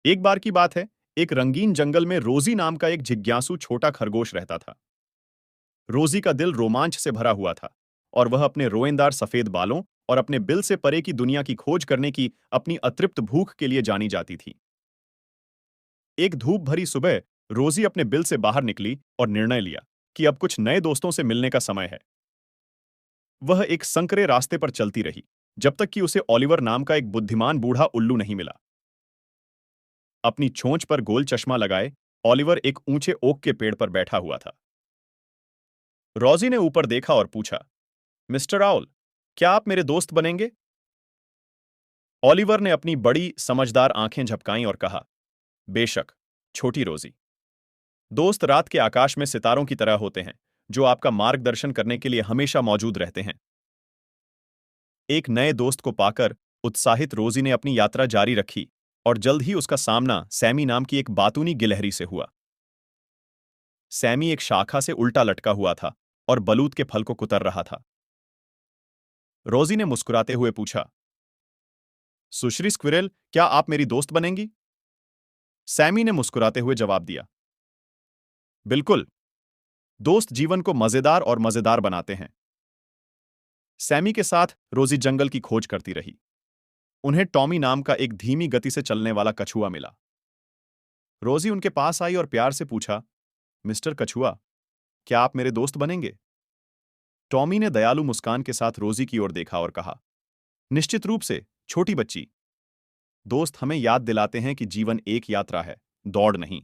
एक बार की बात है, एक रंगीन जंगल में रोजी नाम का एक जिज्ञासु छोटा खरगोश रहता था। रोजी का दिल रोमांच से भरा हुआ था और वह अपने रोएंदार सफेद बालों और अपने बिल से परे की दुनिया की खोज करने की अपनी अतृप्त भूख के लिए जानी जाती थी। एक धूप भरी सुबह रोजी अपने बिल से बाहर निकली और निर्णय लिया कि अब कुछ नए दोस्तों से मिलने का समय है। वह एक संकरे रास्ते पर चलती रही जब तक कि उसे ओलिवर नाम का एक बुद्धिमान बूढ़ा उल्लू नहीं मिला। अपनी छोंच पर गोल चश्मा लगाए ओलिवर एक ऊंचे ओक के पेड़ पर बैठा हुआ था। रोजी ने ऊपर देखा और पूछा, मिस्टर आउल, क्या आप मेरे दोस्त बनेंगे? ओलिवर ने अपनी बड़ी समझदार आंखें झपकाईं और कहा, बेशक, छोटी रोजी। दोस्त रात के आकाश में सितारों की तरह होते हैं, जो आपका मार्गदर्शन करने के लिए हमेशा मौजूद रहते हैं। एक नए दोस्त को पाकर उत्साहित रोजी ने अपनी यात्रा जारी रखी और जल्द ही उसका सामना सैमी नाम की एक बातूनी गिलहरी से हुआ। सैमी एक शाखा से उल्टा लटका हुआ था और बलूत के फल को कुतर रहा था। रोजी ने मुस्कुराते हुए पूछा, सुश्री स्क्विरल, क्या आप मेरी दोस्त बनेंगी? सैमी ने मुस्कुराते हुए जवाब दिया, बिल्कुल, दोस्त जीवन को मजेदार और मजेदार बनाते हैं। सैमी के साथ रोजी जंगल की खोज करती रही। उन्हें टॉमी नाम का एक धीमी गति से चलने वाला कछुआ मिला। रोजी उनके पास आई और प्यार से पूछा, मिस्टर कछुआ, क्या आप मेरे दोस्त बनेंगे? टॉमी ने दयालु मुस्कान के साथ रोजी की ओर देखा और कहा, निश्चित रूप से, छोटी बच्ची। दोस्त हमें याद दिलाते हैं कि जीवन एक यात्रा है, दौड़ नहीं।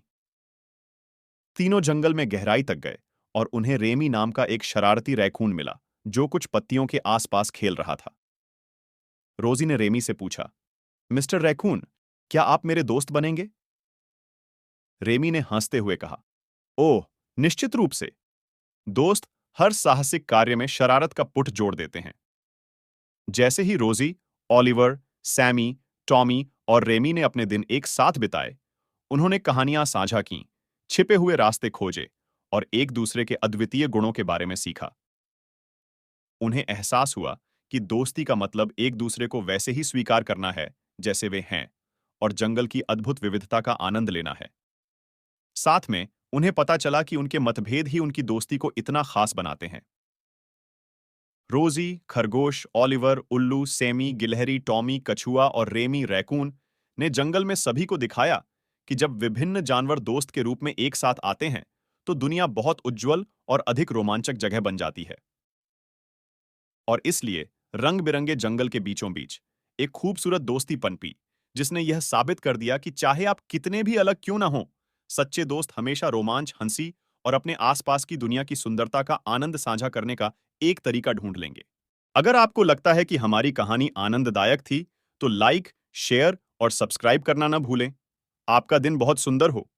तीनों जंगल में गहराई तक गए और उन्हें रेमी नाम का एक शरारती रैकून मिला, जो कुछ पत्तियों के आसपास खेल रहा था। रोजी ने रेमी से पूछा, मिस्टर रैकून, क्या आप मेरे दोस्त बनेंगे? रेमी ने हंसते हुए कहा, ओह, निश्चित रूप से। दोस्त हर साहसिक कार्य में शरारत का पुट जोड़ देते हैं। जैसे ही रोजी, ओलिवर, सैमी, टॉमी और रेमी ने अपने दिन एक साथ बिताए, उन्होंने कहानियां साझा कीं, छिपे हुए रास्ते खोजे और एक दूसरे के अद्वितीय गुणों के बारे में सीखा। उन्हें एहसास हुआ कि दोस्ती का मतलब एक दूसरे को वैसे ही स्वीकार करना है जैसे वे हैं और जंगल की अद्भुत विविधता का आनंद लेना है। साथ में उन्हें पता चला कि उनके मतभेद ही उनकी दोस्ती को इतना खास बनाते हैं। रोजी, खरगोश, ओलिवर, उल्लू, सेमी, गिलहरी, टॉमी, कछुआ और रेमी रैकून ने जंगल में सभी को दिखाया कि जब विभिन्न जानवर दोस्त के रूप में एक साथ आते हैं, तो दुनिया बहुत उज्जवल और अधिक रोमांचक जगह बन जाती है। और इसलिए रंग बिरंगे जंगल के बीचों बीच एक खूबसूरत दोस्ती पनपी, जिसने यह साबित कर दिया कि चाहे आप कितने भी अलग क्यों ना हो, सच्चे दोस्त हमेशा रोमांच, हंसी और अपने आसपास की दुनिया की सुंदरता का आनंद साझा करने का एक तरीका ढूंढ लेंगे। अगर आपको लगता है कि हमारी कहानी आनंददायक थी, तो लाइक, शेयर और सब्सक्राइब करना ना भूलें। आपका दिन बहुत सुंदर हो।